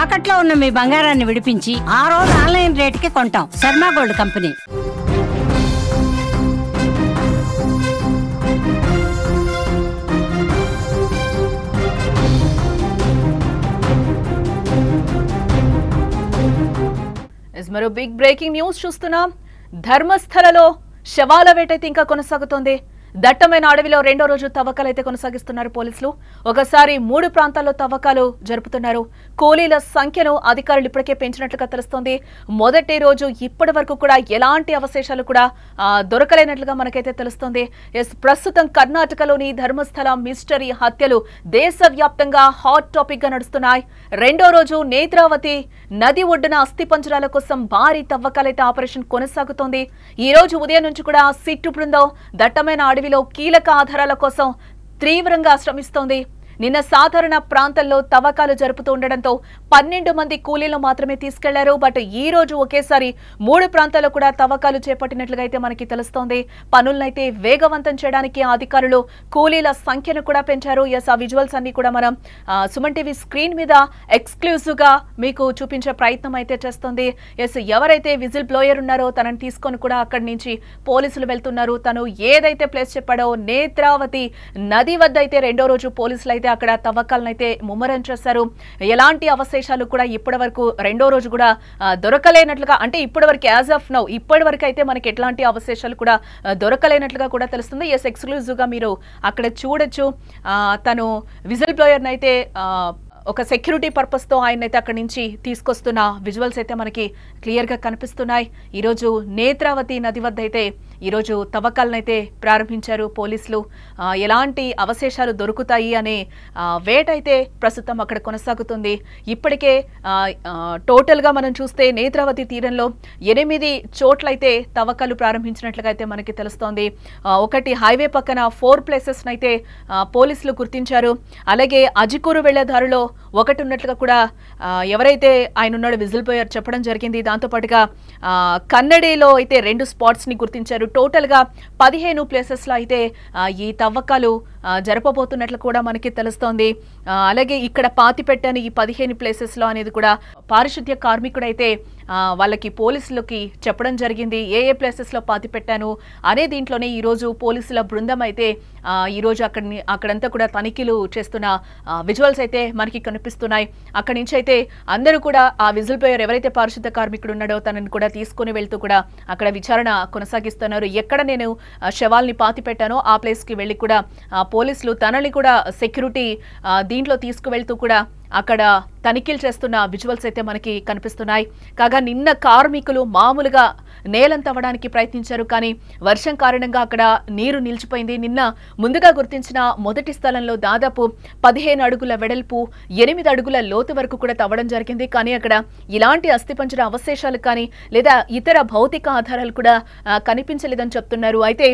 తాకట్లో ఉన్న మీ బంగారాన్ని విడిపించి ఆ రోజు ఆన్లైన్ రేటుకి కొంటాం. Sharma gold company. మరో బిగ్ బ్రేకింగ్ న్యూస్ చూస్తున్నాం. ధర్మస్థలలో శవాల వేటైతే ఇంకా కొనసాగుతోంది. దట్టమైన అడవిలో రెండో రోజు తవ్వకాలైతే కొనసాగిస్తున్నారు పోలీసులు. ఒకసారి 3 ప్రాంతాల్లో తవ్వకాలు జరుపుతున్నారు. కూలీల సంఖ్యను అధికారులు ఇప్పటికే పెంచినట్లుగా తెలుస్తోంది. మొదటి రోజు ఇప్పటి వరకు కూడా ఎలాంటి అవశేషాలు కూడా దొరకలేనట్లుగా మనకైతే తెలుస్తోంది. ప్రస్తుతం కర్ణాటకలోని ధర్మస్థల మిస్టరీ హత్యలు దేశవ్యాప్తంగా హాట్ టాపిక్ గా నడుస్తున్నాయి. రెండో రోజు నేత్రావతి నది ఒడ్డున అస్థిపంజరాల కోసం భారీ తవ్వకాలైతే ఆపరేషన్ కొనసాగుతోంది. ఈ రోజు ఉదయం నుంచి కూడా సిట్టు బృందం దట్టమైన అడవిలో కీలక ఆధారాల కోసం తీవ్రంగా శ్రమిస్తోంది. నిన్న సాధారణ ప్రాంతంలో తవ్వకాలు జరుపుతూ ఉండడంతో 12 మంది కూలీలు మాత్రమే తీసుకెళ్లారు. బట్ ఈ రోజు ఒకేసారి 3 ప్రాంతాల్లో కూడా తవ్వకాలు చేపట్టినట్లుగా అయితే మనకి తెలుస్తోంది. పనులనైతే వేగవంతం చేయడానికి అధికారులు కూలీల సంఖ్యను కూడా పెంచారు. ఆ విజువల్స్ అన్ని కూడా మనం సుమన్ టీవీ స్క్రీన్ మీద ఎక్స్క్లూజివ్ గా మీకు చూపించే ప్రయత్నం అయితే చేస్తోంది. ఎవరైతే విజిల్ బ్లోయర్ ఉన్నారో తనని తీసుకొని కూడా అక్కడి నుంచి పోలీసులు వెళ్తున్నారు. తను ఏదైతే ప్లేస్ చెప్పాడో నేత్రావతి నది వద్ద అయితే రెండో రోజు పోలీసులు అయితే అక్కడ తవ్వకాలనైతే ముమ్మరం చేశారు. ఎలాంటి అవశేషాలు కూడా ఇప్పటి వరకు రెండో రోజు కూడా దొరకలేనట్లుగా, అంటే ఇప్పటి వరకు యాజ్ ఆఫ్ నౌ ఇప్పటి వరకు అయితే మనకి ఎట్లాంటి అవశేషాలు కూడా దొరకలేనట్లుగా కూడా తెలుస్తుంది. ఎక్స్క్లూజివ్ గా మీరు అక్కడ చూడొచ్చు. తను విజిల్ బ్లోయర్ నైతే ఒక సెక్యూరిటీ పర్పస్ తో ఆయన అయితే అక్కడి నుంచి తీసుకొస్తున్న విజువల్స్ అయితే మనకి క్లియర్ గా కనిపిస్తున్నాయి. ఈరోజు నేత్రావతి నది వద్ద అయితే ఈరోజు తవ్వకాలనైతే ప్రారంభించారు పోలీసులు. ఎలాంటి అవశేషాలు దొరుకుతాయి అనే వేట అయితే ప్రస్తుతం అక్కడ కొనసాగుతుంది. ఇప్పటికే టోటల్ గా మనం చూస్తే నేత్రావతి తీరంలో 8 చోట్లయితే తవ్వకాలు ప్రారంభించినట్లుగా అయితే మనకి తెలుస్తోంది. ఒకటి హైవే పక్కన 4 ప్లేసెస్ నైతే పోలీసులు గుర్తించారు. అలాగే అజికూరు వెళ్లే దారిలో ఒకటి ఉన్నట్లుగా కూడా ఎవరైతే ఆయన ఉన్నాడో విజిల్ బ్లోయర్ చెప్పడం జరిగింది. దాంతో పాటుగా కన్నడిలో అయితే 2 స్పాట్స్ ని గుర్తించారు. టోటల్ గా 15 ప్లేసెస్ లో అయితే ఈ తవ్వకాలు జరపబోతున్నట్లు కూడా మనకి తెలుస్తోంది. అలాగే ఇక్కడ పాతి పెట్టాను ఈ 15 ప్లేసెస్ లో అనేది కూడా పారిశుద్ధ్య కార్మికుడైతే వాళ్ళకి పోలీసులకి చెప్పడం జరిగింది. ఏ ప్లేసెస్ లో పాతి పెట్టాను అనే దీంట్లోనే ఈ రోజు పోలీసుల బృందం అయితే ఈ రోజు అక్కడంతా కూడా తనిఖీలు చేస్తున్న విజువల్స్ అయితే మనకి కనిపిస్తున్నాయి. అక్కడి నుంచి అయితే అందరూ కూడా ఆ విజిల్ బ్లోయర్ ఎవరైతే పారిశుద్ధ్య కార్మికుడు ఉన్నాడో తనని కూడా తీసుకుని వెళ్తూ కూడా అక్కడ విచారణ కొనసాగిస్తున్నారు. ఎక్కడ నేను శవాల్ని పాతి పెట్టానో ఆ ప్లేస్ కి వెళ్లి కూడా పోలీసులు తనని కూడా సెక్యూరిటీ దీంట్లో తీసుకువెళ్తూ కూడా అక్కడ తనిఖీలు చేస్తున్న విజువల్స్ అయితే మనకి కనిపిస్తున్నాయి. కాగా నిన్న కార్మికులు మామూలుగా నేలంతవ్వడానికి ప్రయత్నించారు. కానీ వర్షం కారణంగా అక్కడ నీరు నిలిచిపోయింది. నిన్న ముందుగా గుర్తించిన మొదటి స్థలంలో దాదాపు 15 అడుగుల వెడల్పు 8 అడుగుల లోతు వరకు కూడా తవ్వడం జరిగింది. కానీ అక్కడ ఇలాంటి అస్థిపంజర అవశేషాలు కానీ లేదా ఇతర భౌతిక ఆధారాలు కూడా కనిపించలేదని చెప్తున్నారు. అయితే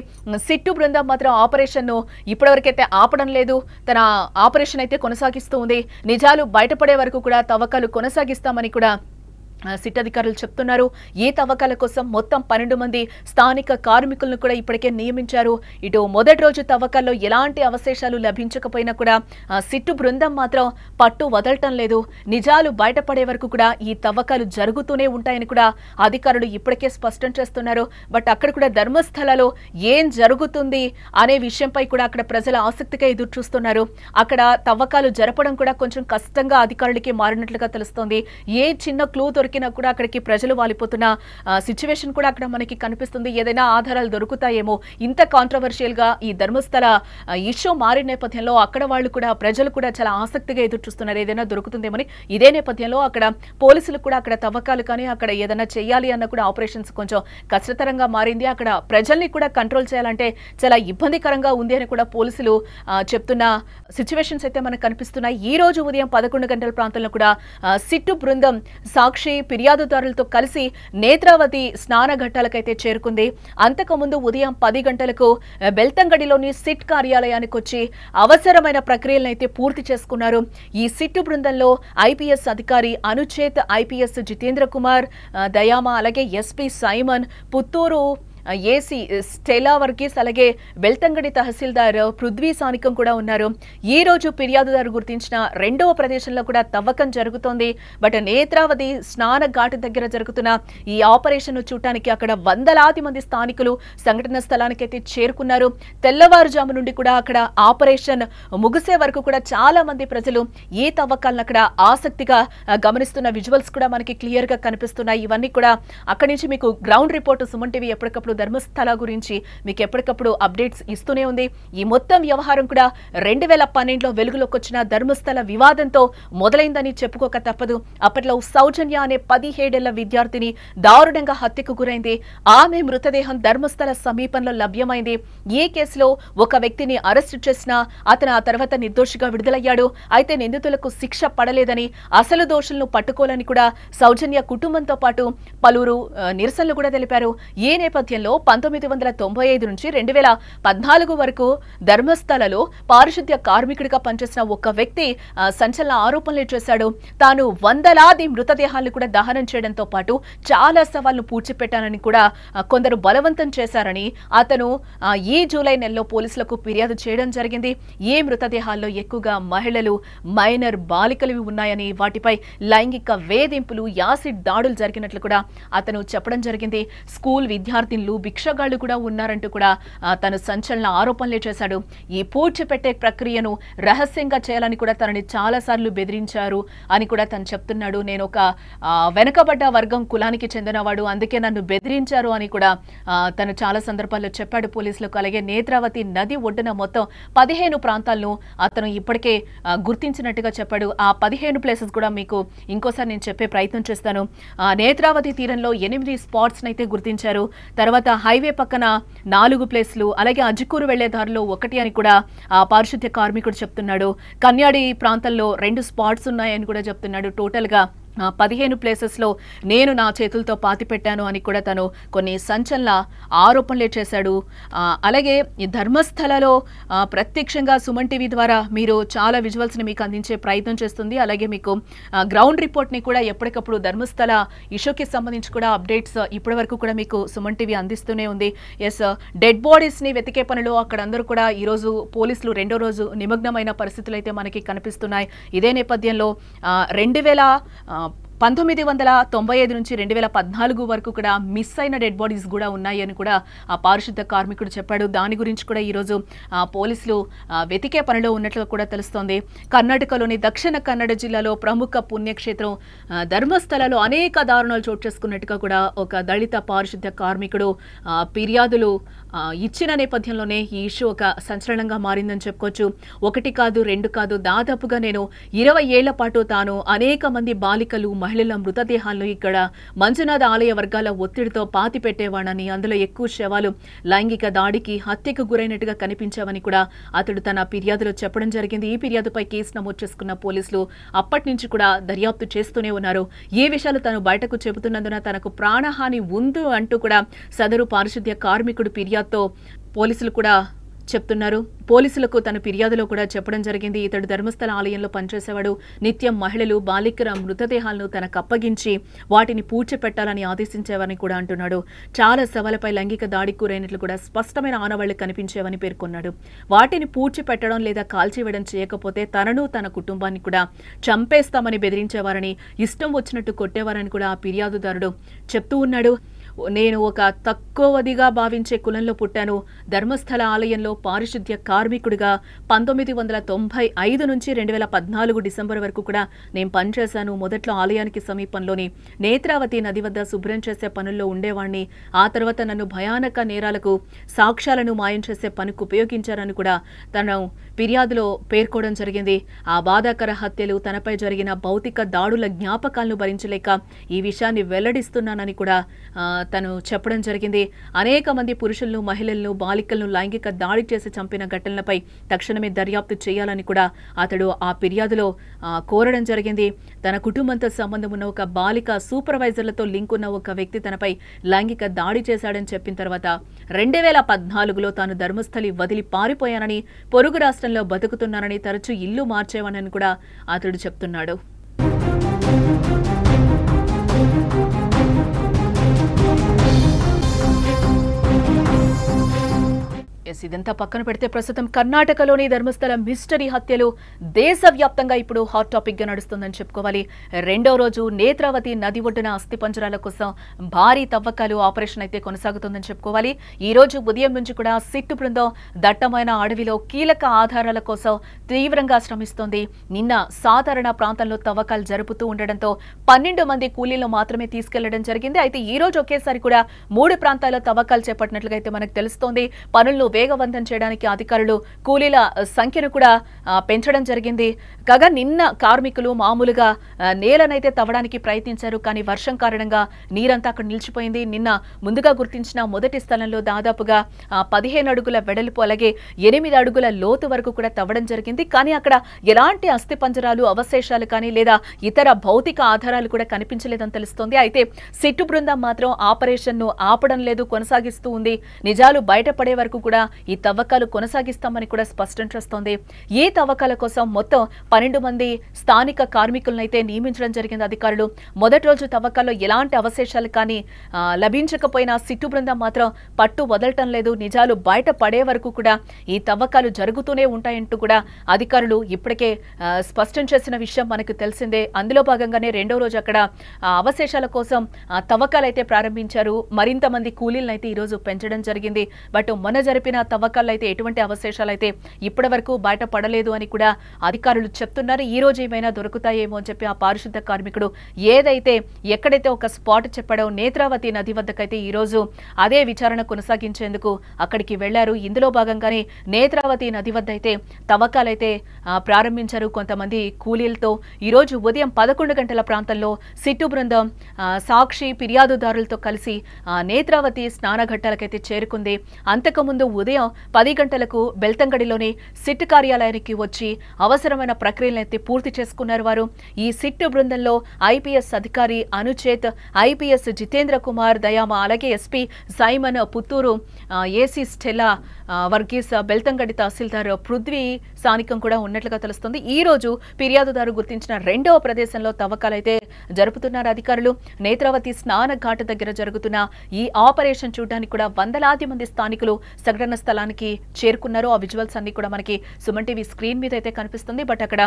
సిట్టు బృందం మాత్రం ఆపరేషన్ ను ఇప్పటివరకైతే ఆపడం లేదు. తన ఆపరేషన్ అయితే కొనసాగిస్తూ ఉంది. నిజాలు బయటపడే వరకు కూడా తవ్వకాలు కొనసాగిస్తామని కూడా సిట్ అధికారులు చెప్తున్నారు. ఈ తవ్వకాల కోసం మొత్తం 12 మంది స్థానిక కార్మికులను కూడా ఇప్పటికే నియమించారు. ఇటు మొదటి రోజు తవ్వకాల్లో ఎలాంటి అవశేషాలు లభించకపోయినా కూడా సిట్టు బృందం మాత్రం పట్టు వదలటం లేదు. నిజాలు బయటపడే వరకు కూడా ఈ తవ్వకాలు జరుగుతూనే ఉంటాయని కూడా అధికారులు ఇప్పటికే స్పష్టం చేస్తున్నారు. బట్ అక్కడ కూడా ధర్మస్థలలో ఏం జరుగుతుంది అనే విషయంపై కూడా అక్కడ ప్రజల ఆసక్తిగా ఎదురు చూస్తున్నారు. అక్కడ తవ్వకాలు జరపడం కూడా కొంచెం కష్టంగా అధికారులకి మారినట్లుగా తెలుస్తోంది. ఏ చిన్న క్లూ దొరికినా కూడా అక్కడికి ప్రజలు వాలిపోతున్న సిచ్యువేషన్ కూడా అక్కడ మనకి కనిపిస్తుంది. ఏదైనా ఆధారాలు దొరుకుతాయేమో. ఇంత కాంట్రవర్షియల్ గా ఈ ధర్మస్థల ఇష్యూ మారిన నేపథ్యంలో అక్కడ వాళ్ళు కూడా ప్రజలు కూడా చాలా ఆసక్తిగా ఎదురు చూస్తున్నారు. ఏదైనా దొరుకుతుందేమని. ఇదే నేపథ్యంలో అక్కడ పోలీసులు కూడా అక్కడ తవ్వకాలు కానీ అక్కడ ఏదైనా చేయాలి అన్న కూడా ఆపరేషన్స్ కొంచెం కష్టతరంగా మారింది. అక్కడ ప్రజల్ని కూడా కంట్రోల్ చేయాలంటే చాలా ఇబ్బందికరంగా ఉంది అని కూడా పోలీసులు చెప్తున్న సిచ్యువేషన్స్ అయితే మనకు కనిపిస్తున్నాయి. ఈ రోజు ఉదయం 11 గంటల ప్రాంతంలో కూడా సిట్టు బృందం సాక్షి ఫిర్యాదుదారులతో కలిసి నేత్రావతి స్నాన ఘట్టాలకైతే చేరుకుంది. అంతకుముందు ఉదయం 10 గంటలకు బెల్తంగడిలోని సిట్ కార్యాలయానికి వచ్చి అవసరమైన ప్రక్రియలను అయితే పూర్తి చేసుకున్నారు. ఈ సిట్టు బృందంలో ఐపీఎస్ అధికారి అనుచేత్, ఐపీఎస్ జితేంద్ర కుమార్, దయామా, అలాగే SP Simon, Puttur AC Stella Varghese అలాగే బెల్తంగడి తహసీల్దార్ పృథ్వీ సానికం కూడా ఉన్నారు. ఈ రోజు ఫిర్యాదుదారు గుర్తించిన రెండవ ప్రదేశంలో కూడా తవ్వకం జరుగుతోంది. బట్ నేత్రావతి స్నాన ఘాటు దగ్గర జరుగుతున్న ఈ ఆపరేషన్ చూడటానికి అక్కడ వందలాది మంది స్థానికులు సంఘటన స్థలానికైతే చేరుకున్నారు. తెల్లవారుజాము నుండి కూడా అక్కడ ఆపరేషన్ ముగిసే వరకు కూడా చాలా మంది ప్రజలు ఈ తవ్వకాలను అక్కడ ఆసక్తిగా గమనిస్తున్న విజువల్స్ కూడా మనకి క్లియర్ గా కనిపిస్తున్నాయి. ఇవన్నీ కూడా అక్కడి నుంచి మీకు గ్రౌండ్ రిపోర్ట్ సుమన్ టీవీ ఎప్పటికప్పుడు ధర్మస్థల గురించి మీకు ఎప్పటికప్పుడు అప్డేట్స్ ఇస్తూనే ఉంది. ఈ మొత్తం వ్యవహారం కూడా 2012లో వెలుగులోకి వచ్చిన ధర్మస్థల వివాదంతో మొదలైందని చెప్పుకోక తప్పదు. అప్పట్లో సౌజన్య అనే 17 ఏళ్ల విద్యార్థిని దారుణంగా హత్యకు గురైంది. ఆమె మృతదేహం ధర్మస్థల సమీపంలో లభ్యమైంది. ఈ కేసులో ఒక వ్యక్తిని అరెస్టు చేసినా అతను ఆ తర్వాత నిర్దోషిగా విడుదలయ్యాడు. అయితే నిందితులకు శిక్ష పడలేదని, అసలు దోషులను పట్టుకోవాలని కూడా సౌజన్య కుటుంబంతో పాటు పలువురు నిరసనలు కూడా తెలిపారు. ఈ నేపథ్యంలో 1995 నుంచి 2014 వరకు ధర్మస్థలలో పారిశుద్ధ్య కార్మికుడిగా పనిచేసిన ఒక వ్యక్తి సంచలన ఆరోపణలు చేశాడు. తాను వందలాది మృతదేహాలను కూడా దహనం చేయడంతో పాటు చాలా సవాళ్లను పూడ్చిపెట్టానని కూడా కొందరు బలవంతం చేశారని అతను ఈ జూలై నెలలో పోలీసులకు ఫిర్యాదు చేయడం జరిగింది. ఈ మృతదేహాల్లో ఎక్కువగా మహిళలు, మైనర్ బాలికలు ఉన్నాయని, వాటిపై లైంగిక వేధింపులు, యాసిడ్ దాడులు జరిగినట్లు కూడా అతను చెప్పడం జరిగింది. స్కూల్ విద్యార్థినులు, భిక్షగాళ్లు కూడా ఉన్నారంటూ కూడా తను సంచలన ఆరోపణలే చేశాడు. ఈ పూడ్చిపెట్టే ప్రక్రియను రహస్యంగా చేయాలని కూడా తనని చాలా సార్లు బెదిరించారు అని కూడా తను చెప్తున్నాడు. నేను ఒక వెనుకబడ్డ వర్గం కులానికి చెందినవాడు, అందుకే నన్ను బెదిరించారు అని కూడా తను చాలా సందర్భాల్లో చెప్పాడు పోలీసులకు. అలాగే నేత్రావతి నది ఒడ్డున మొత్తం 15 ప్రాంతాలను అతను ఇప్పటికే గుర్తించినట్టుగా చెప్పాడు. ఆ 15 ప్లేసెస్ కూడా మీకు ఇంకోసారి నేను చెప్పే ప్రయత్నం చేస్తాను. నేత్రావతి తీరంలో 8 స్పాట్స్ అయితే గుర్తించారు. తర్వాత హైవే పక్కన 4 ప్లేస్లు, అలాగే అజ్కూరు వెళ్లే దారిలో 1 అని కూడా ఆ పారిశుద్ధ్య కార్మికుడు చెప్తున్నాడు. కన్యాడి ప్రాంతంలో 2 స్పాట్స్ ఉన్నాయని కూడా చెప్తున్నాడు. టోటల్ గా 15 ప్లేసెస్లో నేను నా చేతులతో పాతి పెట్టాను అని కూడా తను కొన్ని సంచలన ఆరోపణలే చేశాడు. అలాగే ఈ ధర్మస్థలలో ప్రత్యక్షంగా సుమన్ టీవీ ద్వారా మీరు చాలా విజువల్స్ని మీకు అందించే ప్రయత్నం చేస్తుంది. అలాగే మీకు గ్రౌండ్ రిపోర్ట్ని కూడా ఎప్పటికప్పుడు ధర్మస్థల ఇష్యూకి సంబంధించి కూడా అప్డేట్స్ ఇప్పటి వరకు కూడా మీకు సుమన్ టీవీ అందిస్తూనే ఉంది. ఎస్, డెడ్ బాడీస్ని వెతికే పనిలో అక్కడ అందరూ కూడా ఈరోజు పోలీసులు 2వ రోజు నిమగ్నమైన పరిస్థితులు అయితే మనకి కనిపిస్తున్నాయి. ఇదే నేపథ్యంలో 1995 నుంచి 2014 వరకు కూడా మిస్ అయిన డెడ్ బాడీస్ కూడా ఉన్నాయని కూడా ఆ పారిశుద్ధ కార్మికుడు చెప్పాడు. దాని గురించి కూడా ఈరోజు పోలీసులు వెతికే పనిలో ఉన్నట్లు కూడా తెలుస్తోంది. కర్ణాటకలోని దక్షిణ కన్నడ జిల్లాలో ప్రముఖ పుణ్యక్షేత్రం ధర్మస్థలలో అనేక దారుణాలు చోటు చేసుకున్నట్టుగా కూడా ఒక దళిత పారిశుద్ధ కార్మికుడు ఫిర్యాదులు ఇచ్చిన నేపథ్యంలోనే ఈ ఇష్యూ ఒక సంచలనంగా మారిందని చెప్పుకోవచ్చు. 1 కాదు 2 కాదు, దాదాపుగా నేను 20 ఏళ్ల పాటు తాను అనేక మంది బాలికలు, మహిళల మృతదేహాలను ఇక్కడ మంజునాథ ఆలయ వర్గాల ఒత్తిడితో పాతి పెట్టేవాడని, అందులో ఎక్కువ శవాలు లైంగిక దాడికి, హత్యకు గురైనట్టుగా కనిపించావని కూడా అతడు తన ఫిర్యాదులో చెప్పడం జరిగింది. ఈ ఫిర్యాదుపై కేసు నమోదు చేసుకున్న పోలీసులు అప్పటి నుంచి కూడా దర్యాప్తు చేస్తూనే ఉన్నారు. ఈ విషయాలు తను బయటకు చెబుతున్నందున తనకు ప్రాణహాని ఉంది అంటూ కూడా సదరు పారిశుద్ధ్య కార్మికుడు ఫిర్యాదుతో పోలీసులు కూడా చెప్తున్నారు. పోలీసులకు తన ఫిర్యాదులో కూడా చెప్పడం జరిగింది. ఇతడు ధర్మస్థల ఆలయంలో పనిచేసేవాడు. నిత్యం మహిళలు, బాలికల మృతదేహాలను తనకు అప్పగించి వాటిని పూడ్చిపెట్టాలని ఆదేశించేవని కూడా అంటున్నాడు. చాలా సవాలపై లైంగిక దాడికి గురైనట్లు కూడా స్పష్టమైన ఆనవాళ్లు కనిపించేవని పేర్కొన్నాడు. వాటిని పూడ్చిపెట్టడం లేదా కాల్చివేయడం చేయకపోతే తనను, తన కుటుంబాన్ని కూడా చంపేస్తామని బెదిరించేవారని, ఇష్టం వచ్చినట్టు కొట్టేవారని కూడా ఆ ఫిర్యాదుదారుడు చెప్తూ ఉన్నాడు. నేను ఒక తక్కువదిగా భావించే కులంలో పుట్టాను. ధర్మస్థల ఆలయంలో పారిశుద్ధ్య కార్మికుడిగా 1995 నుంచి 2014 డిసెంబర్ వరకు కూడా నేను పనిచేశాను. మొదట్లో ఆలయానికి సమీపంలోని నేత్రావతి నది వద్ద శుభ్రం చేసే పనుల్లో ఉండేవాణ్ణి. ఆ తర్వాత నన్ను భయానక నేరాలకు, సాక్ష్యాలను మాయం చేసే పనికి ఉపయోగించారని కూడా తను ఫిర్యాదులో పేర్కోవడం జరిగింది. ఆ బాధాకర హత్యలు, తనపై జరిగిన భౌతిక దాడుల జ్ఞాపకాలను భరించలేక ఈ విషయాన్ని వెల్లడిస్తున్నానని కూడా తను చెప్పడం జరిగింది. అనేక మంది పురుషులను, మహిళలను, బాలికలను లైంగిక దాడి చేసి చంపిన ఘటనలపై తక్షణమే దర్యాప్తు చేయాలని కూడా అతడు ఆ ఫిర్యాదులో కోరడం జరిగింది. తన కుటుంబంతో సంబంధం ఉన్న ఒక బాలిక, సూపర్వైజర్లతో లింక్ ఉన్న ఒక వ్యక్తి తనపై లైంగిక దాడి చేశాడని చెప్పిన తర్వాత 2014లో తాను ధర్మస్థలి వదిలి పారిపోయానని, పొరుగు రాష్ట్రంలో బతుకుతున్నానని, తరచూ ఇల్లు మార్చేవానని కూడా అతడు చెప్తున్నాడు. ఇదంతా పక్కన పెడితే ప్రస్తుతం కర్ణాటకలోని ధర్మస్థల మిస్టరీ హత్యలు దేశవ్యాప్తంగా ఇప్పుడు హాట్ టాపిక్ గా నడుస్తుందని చెప్పుకోవాలి. రెండో రోజు నేత్రావతి నది ఒడ్డున అస్థిపంజరాల కోసం భారీ తవ్వకాలు ఆపరేషన్ అయితే కొనసాగుతుందని చెప్పుకోవాలి. ఈ రోజు ఉదయం నుంచి కూడా సిట్టు బృందం దట్టమైన అడవిలో కీలక ఆధారాల కోసం తీవ్రంగా శ్రమిస్తోంది. నిన్న సాధారణ ప్రాంతంలో తవ్వకాలు జరుపుతూ ఉండడంతో 12 మంది కూలీలను మాత్రమే తీసుకెళ్లడం జరిగింది. అయితే ఈ రోజు ఒకేసారి కూడా 3 ప్రాంతాల్లో తవ్వకాలు చేపట్టినట్లుగా అయితే మనకు తెలుస్తోంది. పనులను వేగవంతం చేయడానికి అధికారులు కూలీల సంఖ్యను కూడా పెంచడం జరిగింది. కాగా నిన్న కార్మికులు మామూలుగా నేలనైతే తవ్వడానికి ప్రయత్నించారు. కానీ వర్షం కారణంగా నీరంతా అక్కడ నిలిచిపోయింది. నిన్న ముందుగా గుర్తించిన మొదటి స్థలంలో దాదాపుగా 15 అడుగుల వెడల్పు అలాగే 8 అడుగుల లోతు వరకు కూడా తవ్వడం జరిగింది. కానీ అక్కడ ఎలాంటి అస్థిపంజరాలు అవశేషాలు కానీ లేదా ఇతర భౌతిక ఆధారాలు కూడా కనిపించలేదని తెలుస్తోంది. అయితే సిట్టు బృందం మాత్రం ఆపరేషన్ ను ఆపడం లేదు, కొనసాగిస్తూ ఉంది. నిజాలు బయటపడే వరకు కూడా ఈ తవ్వకాలు కొనసాగిస్తామని కూడా స్పష్టం చేస్తోంది. ఈ తవ్వకాల కోసం మొత్తం 12 మంది స్థానిక కార్మికులను అయితే నియమించడం జరిగింది అధికారులు. మొదటి రోజు తవ్వకాల్లో ఎలాంటి అవశేషాలు కానీ లభించకపోయినా సిట్టు బృందం మాత్రం పట్టు వదలటం లేదు. నిజాలు బయటపడే వరకు కూడా ఈ తవ్వకాలు జరుగుతూనే ఉంటాయంటూ కూడా అధికారులు ఇప్పటికే స్పష్టం చేసిన విషయం మనకు తెలిసిందే. అందులో భాగంగానే రెండో రోజు అక్కడ అవశేషాల కోసం తవ్వకాలు అయితే ప్రారంభించారు. మరింత మంది కూలీలను అయితే ఈ రోజు పెంచడం జరిగింది. బట్ మొన్న జరిపిన తవ్వకాల్లో అయితే ఎటువంటి అవశేషాలు అయితే ఇప్పటి వరకు బయటపడలేదు అని కూడా అధికారులు చెప్తున్నారు. ఈ రోజు ఏమైనా దొరుకుతాయేమో అని చెప్పి ఆ పారిశుద్ధ కార్మికుడు ఏదైతే ఎక్కడైతే ఒక స్పాట్ చెప్పాడో నేత్రావతి నది వద్దకైతే ఈ రోజు అదే విచారణ కొనసాగించేందుకు అక్కడికి వెళ్లారు. ఇందులో భాగంగానే నేత్రావతి నది వద్ద అయితే తవ్వకాలైతే ప్రారంభించారు కొంతమంది కూలీలతో. ఈ రోజు ఉదయం 11 గంటల ప్రాంతంలో సిట్టు బృందం సాక్షి ఫిర్యాదుదారులతో కలిసి నేత్రావతి స్నానఘట్టాలకైతే చేరుకుంది. అంతకుముందు ఉదయం 10 గంటలకు బెల్తంగడిలోని సిట్ కార్యాలయానికి వచ్చి అవసరమైన ప్రక్రియలైతే పూర్తి చేసుకున్నారు వారు. ఈ సిట్ బృందంలో ఐపీఎస్ అధికారి అనుచేత్, ఐపీఎస్ జితేంద్ర కుమార్ దయామ, అలాగే SP Simon Puttur, AC Stella Varghese, Belthangady తహసీల్దార్ పృథ్వీ స్థానికం కూడా ఉన్నట్లుగా తెలుస్తుంది. ఈ రోజు ఫిర్యాదుదారు గుర్తించిన రెండవ ప్రదేశంలో తవ్వకాలైతే జరుపుతున్నారు అధికారులు. నేత్రావతి స్నాన ఘాట్ దగ్గర జరుగుతున్న ఈ ఆపరేషన్ చూడడానికి కూడా వందలాది మంది స్థానికులు సంఘటన స్థలానికి చేరుకున్నారు. ఆ విజువల్స్ అన్ని కూడా మనకి సుమన్ టీవీ స్క్రీన్ మీద అయితే కనిపిస్తుంది. బట్ అక్కడ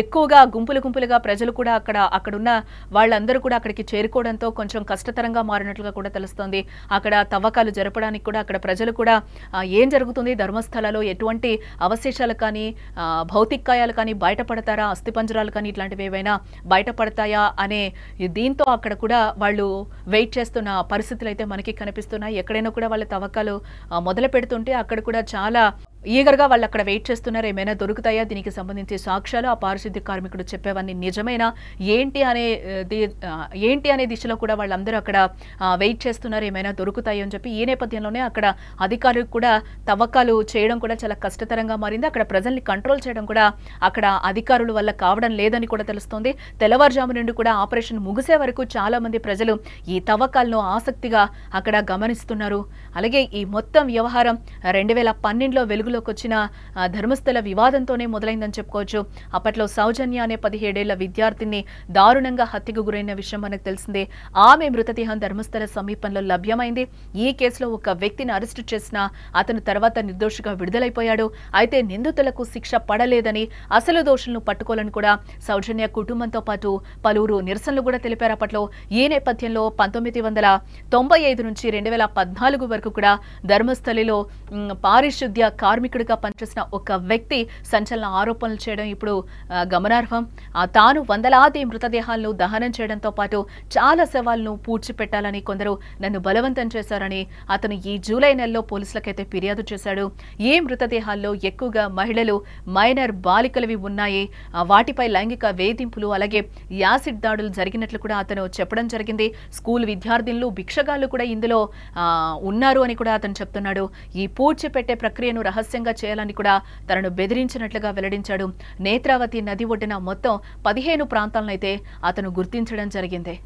ఎక్కువగా గుంపులుగా ప్రజలు కూడా అక్కడున్న వాళ్ళందరూ కూడా అక్కడికి చేరుకోవడంతో కొంచెం కష్టతరంగా మారినట్లుగా కూడా తెలుస్తోంది. అక్కడ తవ్వకాలు జరపడానికి కూడా అక్కడ ప్రజలు కూడా ఏం జరుగుతుంది, ధర్మస్థలలో ఎటువంటి అవశేషాలు కానీ భౌతికాయాలు కానీ బయటపడతారా, అస్థిపంజరాలు కానీ ఇట్లాంటివి ఏవైనా బయటపడతాయా అనే దీంతో అక్కడ కూడా వాళ్ళు వెయిట్ చేస్తున్న పరిస్థితులు అయితే మనకి కనిపిస్తున్నాయి. ఎక్కడైనా కూడా వాళ్ళ తవ్వకాలు మొదలు పెడుతుంటే అక్కడ కూడా చాలా ఈగర్గా వాళ్ళు అక్కడ వెయిట్ చేస్తున్నారు. ఏమైనా దొరుకుతాయా, దీనికి సంబంధించి సాక్ష్యాలు ఆ పారిశుద్ధ్య కార్మికుడు చెప్పేవన్నీ నిజమేనా ఏంటి అనే దిశలో కూడా వాళ్ళందరూ అక్కడ వెయిట్ చేస్తున్నారు. ఏమైనా దొరుకుతాయి అని చెప్పి ఈ నేపథ్యంలోనే అక్కడ అధికారులు కూడా తవ్వకాలు చేయడం కూడా చాలా కష్టతరంగా మారింది. అక్కడ ప్రజల్ని కంట్రోల్ చేయడం కూడా అక్కడ అధికారుల వల్ల కావడం లేదని కూడా తెలుస్తోంది. తెల్లవారుజాము నుండి కూడా ఆపరేషన్ ముగిసే వరకు చాలా మంది ప్రజలు ఈ తవ్వకాలను ఆసక్తిగా అక్కడ గమనిస్తున్నారు. అలాగే ఈ మొత్తం వ్యవహారం 2012లో వెలుగులోకి వచ్చిన ధర్మస్థల వివాదంతోనే మొదలైందని చెప్పుకోవచ్చు. అప్పట్లో సౌజన్య అనే 17 ఏళ్ల విద్యార్థిని దారుణంగా హత్యకు గురైన విషయం మనకు తెలిసిందే. ఆమె మృతదేహం ధర్మస్థల సమీపంలో లభ్యమైంది. ఈ కేసులో ఒక వ్యక్తిని అరెస్టు చేసిన అతను తర్వాత నిర్దోషిగా విడుదలైపోయాడు. అయితే నిందితులకు శిక్ష పడలేదని, అసలు దోషులను పట్టుకోవాలని కూడా సౌజన్య కుటుంబంతో పాటు పలువురు నిరసనలు కూడా తెలిపారు అప్పట్లో. ఈ నేపథ్యంలో 1995 నుంచి 2014 వరకు కూడా ధర్మస్థలిలో పారిశుద్ధ్య కార్మికుడిగా పనిచేసిన ఒక వ్యక్తి సంచలన ఆరోపణలు చేయడం ఇప్పుడు గమనార్హం. తాను వందలాది మృతదేహాలను దహనం చేయడంతో పాటు చాలా శవాలను పూడ్చిపెట్టాలని కొందరు నన్ను బలవంతం చేశారని అతను ఈ జూలై నెలలో పోలీసులకైతే ఫిర్యాదు చేశాడు. ఈ మృతదేహాల్లో ఎక్కువగా మహిళలు, మైనర్ బాలికలవి ఉన్నాయి. వాటిపై లైంగిక వేధింపులు అలాగే యాసిడ్ దాడులు జరిగినట్లు కూడా అతను చెప్పడం జరిగింది. స్కూల్ విద్యార్థినులు, భిక్షగాళ్లు కూడా ఇందులో ఉన్నారు అని కూడా అతను చెప్తున్నాడు. ఈ పూడ్చిపెట్టే ప్రక్రియను రహస్యంగా చేయాలని కూడా తనను బెదిరించినట్లుగా వెల్లడించాడు. నేత్రావతి నది ఒడ్డున మొత్తం 15 ప్రాంతాలనైతే అతను గుర్తించడం జరిగింది.